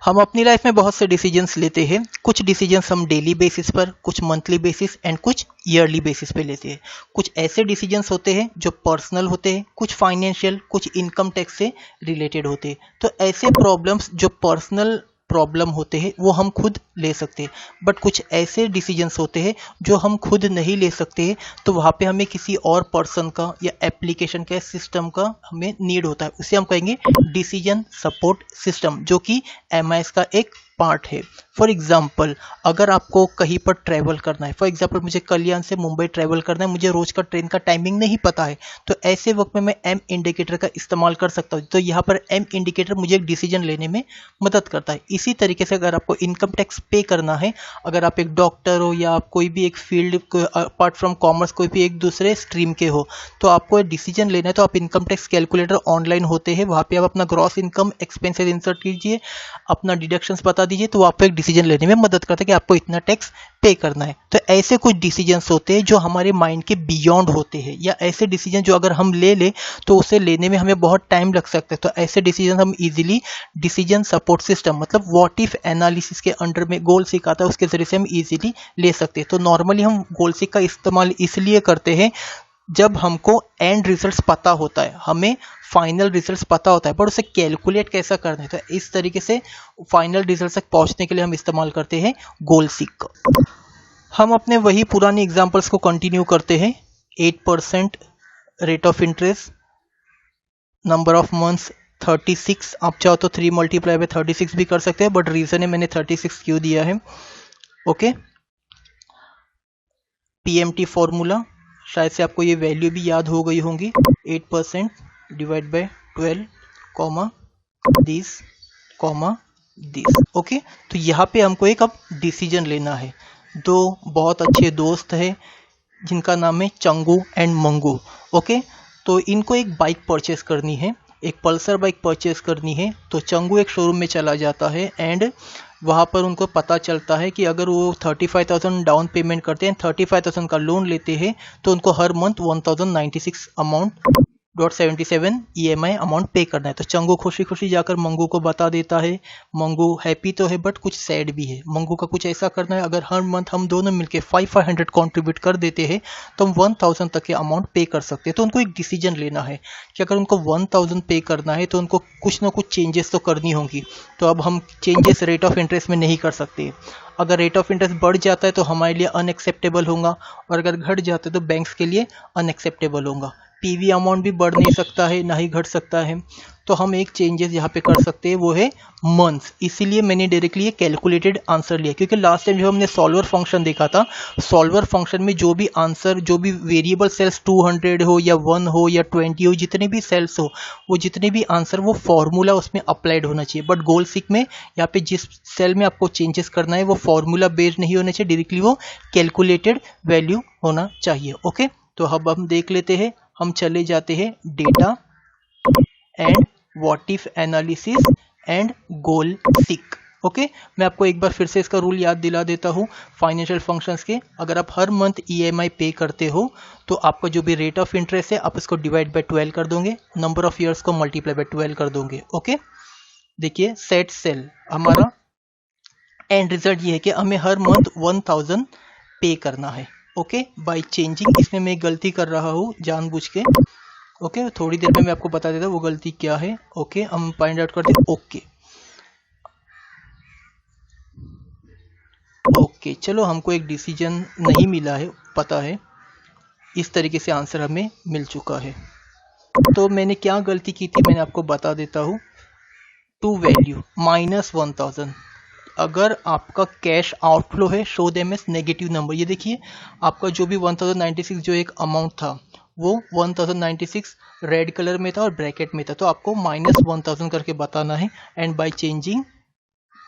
हम अपनी लाइफ में बहुत से डिसीजंस लेते हैं। कुछ डिसीजंस हम डेली बेसिस पर, कुछ मंथली बेसिस एंड कुछ ईयरली बेसिस पे लेते हैं। कुछ ऐसे डिसीजंस होते हैं जो पर्सनल होते हैं, कुछ फाइनेंशियल, कुछ इनकम टैक्स से रिलेटेड होते हैं। तो ऐसे प्रॉब्लम्स जो पर्सनल प्रॉब्लम होते हैं वो हम खुद ले सकते हैं, बट कुछ ऐसे डिसीजंस होते हैं जो हम खुद नहीं ले सकते हैं, तो वहाँ पे हमें किसी और पर्सन का या एप्लीकेशन का, सिस्टम का हमें नीड होता है। उसे हम कहेंगे डिसीजन सपोर्ट सिस्टम, जो कि एमआईएस का एक पार्ट है। फॉर एग्जाम्पल, अगर आपको कहीं पर ट्रैवल करना है, फॉर एग्जाम्पल मुझे कल्याण से मुंबई ट्रैवल करना है, मुझे रोज का ट्रेन का टाइमिंग नहीं पता है, तो ऐसे वक्त में मैं एम इंडिकेटर का इस्तेमाल कर सकता हूँ। तो यहाँ पर एम इंडिकेटर मुझे एक डिसीजन लेने में मदद करता है। इसी तरीके से अगर आपको इनकम टैक्स पे करना है, अगर आप एक डॉक्टर हो या आप कोई भी एक फील्ड अपार्ट फ्रॉम कॉमर्स कोई भी एक दूसरे स्ट्रीम के हो, तो आपको एक डिसीजन लेना है, तो आप इनकम टैक्स कैलकुलेटर ऑनलाइन होते हैं, वहाँ पे आप अपना ग्रॉस इनकम एक्सपेंसेस इंसर्ट कीजिए, अपना डिडक्शंस बता दीजिए, तो आपको एक डिसीजन लेने में मदद करता है कि आपको इतना टैक्स पे करना है। तो ऐसे कुछ डिसीजंस होते हैं जो हमारे माइंड के बियॉन्ड होते हैं, या ऐसे डिसीजन जो अगर हम ले तो उसे लेने में हमें बहुत टाइम लग सकता है। तो ऐसे डिसीजन हम इजीली डिसीजन सपोर्ट सिस्टम, मतलब व्हाट इफ एनालिसिस के अंडर में गोल सीक आता है, उसके जरिए से हम इजीली ले सकते हैं। तो नॉर्मली हम गोल सीक का इस्तेमाल इसलिए करते हैं जब हमको एंड रिजल्ट्स पता होता है, हमें फाइनल रिजल्ट्स पता होता है, पर उसे कैलकुलेट कैसा करना है। तो इस तरीके से फाइनल रिजल्ट तक पहुंचने के लिए हम इस्तेमाल करते हैं गोल सीक। हम अपने वही पुरानी एग्जांपल्स को कंटिन्यू करते हैं। 8% rate of interest, number of months 36। आप चाहो तो 3 मल्टीप्लाई बाय 36 भी कर सकते हैं, बट रीजन है मैंने 36 क्यों दिया है। ओके, पीएमटी फॉर्मूला शायद से आपको ये वैल्यू भी याद हो गई होंगी। 8% divide by 12 comma this comma this. Okay, तो यहाँ पे हमको एक अब डिसीजन लेना है। दो बहुत अच्छे दोस्त हैं जिनका नाम है चंगू एंड मंगू। ओके, तो इनको एक बाइक परचेस करनी है, एक पल्सर बाइक परचेस करनी है। तो चंगू एक शोरूम में चला जाता है एंड वहाँ पर उनको पता चलता है कि अगर वो 35,000 डाउन पेमेंट करते हैं, 35,000 का लोन लेते हैं, तो उनको हर मंथ 1096 अमाउंट .77 EMI अमाउंट पे करना है। तो चंगू खुशी खुशी जाकर मंगू को बता देता है। मंगू हैप्पी तो है बट कुछ सैड भी है। मंगू का कुछ ऐसा करना है, अगर हर मंथ हम दोनों मिलके 500 कंट्रीब्यूट कर देते हैं तो हम 1000 तक के अमाउंट पे कर सकते हैं। तो उनको एक डिसीजन लेना है कि अगर उनको 1000 पे करना है तो उनको कुछ ना कुछ चेंजेस तो करनी होंगी। तो अब हम चेंजेस रेट ऑफ इंटरेस्ट में नहीं कर सकते। अगर रेट ऑफ इंटरेस्ट बढ़ जाता है तो हमारे लिए अनएक्सेप्टेबल होगा, और अगर घट जाता है तो बैंक्स के लिए अनएक्सेप्टेबल होगा। पीवी अमाउंट भी बढ़ नहीं सकता है, ना ही घट सकता है। तो हम एक चेंजेस यहाँ पे कर सकते हैं, वो है मंथ्स। इसीलिए मैंने डायरेक्टली ये कैलकुलेटेड आंसर लिया, क्योंकि लास्ट टाइम जो हमने सॉल्वर फंक्शन देखा था, सॉल्वर फंक्शन में जो भी आंसर, जो भी वेरिएबल सेल्स 200 हो या 1 हो या 20 हो, जितने भी सेल्स हो, वो जितने भी आंसर, वो फॉर्मूला उसमें अप्लाइड होना चाहिए। बट गोल सीक में यहाँ पे जिस सेल में आपको चेंजेस करना है वो फॉर्मूला बेस्ड नहीं होना चाहिए, डायरेक्टली वो कैलकुलेटेड वैल्यू होना चाहिए। ओके, तो अब हम देख लेते हैं। हम चले जाते हैं data and what if analysis and goal seek. Okay, मैं आपको एक बार फिर से इसका रूल याद दिला देता हूँ फाइनेंशियल फंक्शंस के। अगर आप हर मंथ ईएमआई पे करते हो तो आपका जो भी रेट ऑफ इंटरेस्ट है आप इसको डिवाइड बाय 12 कर दोगे, नंबर ऑफ ईयर्स को मल्टीप्लाई बाय 12 कर दोगे। ओके, देखिए सेट सेल हमारा एंड रिजल्ट ये है कि हमें हर मंथ 1000 पे करना है। ओके, बाय चेंजिंग, इसमें मैं गलती कर रहा हूँ जानबूझ के। ओके, थोड़ी देर में मैं आपको बता देता हूँ वो गलती क्या है। ओके, हम फाइंड आउट करते हैं। ओके, चलो हमको एक डिसीजन नहीं मिला है, पता है, इस तरीके से आंसर हमें मिल चुका है। तो मैंने क्या गलती की थी मैंने आपको बता देता हूँ। टू वैल्यू -1000, अगर आपका कैश आउटफ्लो है show them as negative number. ये देखिए आपका जो भी 1096 जो एक अमाउंट था वो 1096 रेड कलर में था और ब्रैकेट में था, तो आपको -1000 करके बताना है। And by changing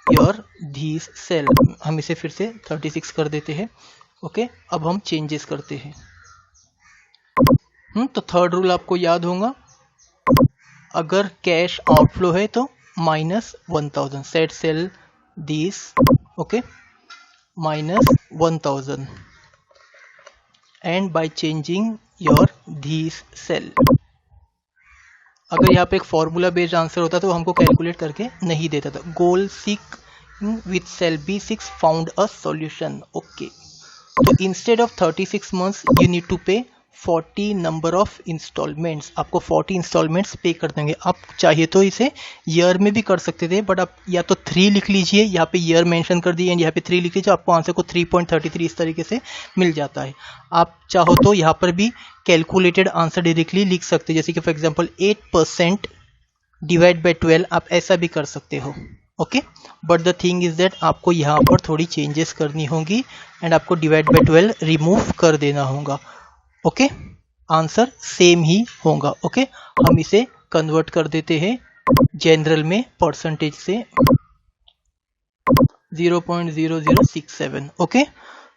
your this cell, हम इसे फिर से 36 कर देते हैं। ओके, अब हम चेंजेस करते हैं। तो थर्ड रूल आपको याद होगा, अगर कैश आउटफ्लो है तो -1000 set cell this. Okay, -1000 and by changing your these cell, अगर यहाँ पे एक फॉर्मूला बेस्ड आंसर होता तो हमको कैलकुलेट करके नहीं देता था। Goal seek with cell B6 found a solution. Okay, तो instead of 36 months you need to pay 40 number of installments. आपको 40 इंस्टॉलमेंट्स पे कर देंगे। आप चाहिए तो इसे ईयर में भी कर सकते थे, बट आप या तो 3 लिख लीजिए, यहाँ पे ईयर मेंशन कर दिए एंड यहाँ पे 3 लिख लीजिए, आपको आंसर को 3.33 इस तरीके से मिल जाता है। आप चाहो तो यहाँ पर भी कैलकुलेटेड आंसर डायरेक्टली लिख सकते हैं, जैसे कि फॉर एग्जाम्पल 8% डिवाइड बाई 12, आप ऐसा भी कर सकते हो। Okay, but the thing is that आपको यहाँ पर थोड़ी चेंजेस करनी होगी एंड आपको डिवाइड बाई 12 रिमूव कर देना होगा। ओके, आंसर सेम ही होगा। ओके, हम इसे कन्वर्ट कर देते हैं जनरल में परसेंटेज से 0.0067। ओके,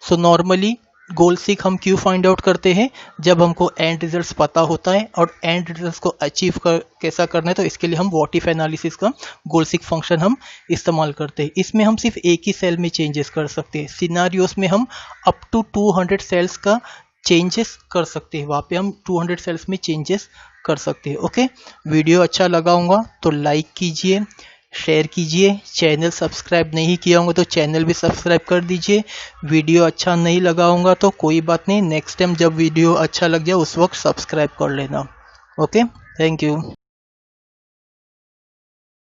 सो नॉर्मली गोल सीक हम क्यों फाइंड आउट करते हैं, जब हमको एंड रिजल्ट्स पता होता है और एंड रिजल्ट्स को अचीव कैसा करना है, तो इसके लिए हम व्हाट इफ एनालिसिस का गोल सीक फंक्शन हम इस्तेमाल करते हैं। इसमें हम सिर्फ एक ही सेल में चेंजेस कर सकते हैं। सिनारियोस में हम अप टू 200 सेल्स का चेंजेस कर सकते हैं, वहाँ पे हम 200 सेल्स में चेंजेस कर सकते हैं। ओके, वीडियो अच्छा लगा होगा तो लाइक कीजिए, शेयर कीजिए। चैनल सब्सक्राइब नहीं किया होगा तो चैनल भी सब्सक्राइब कर दीजिए। वीडियो अच्छा नहीं लगा होगा तो कोई बात नहीं, नेक्स्ट टाइम जब वीडियो अच्छा लग जाए उस वक्त सब्सक्राइब कर लेना। Okay, thank you.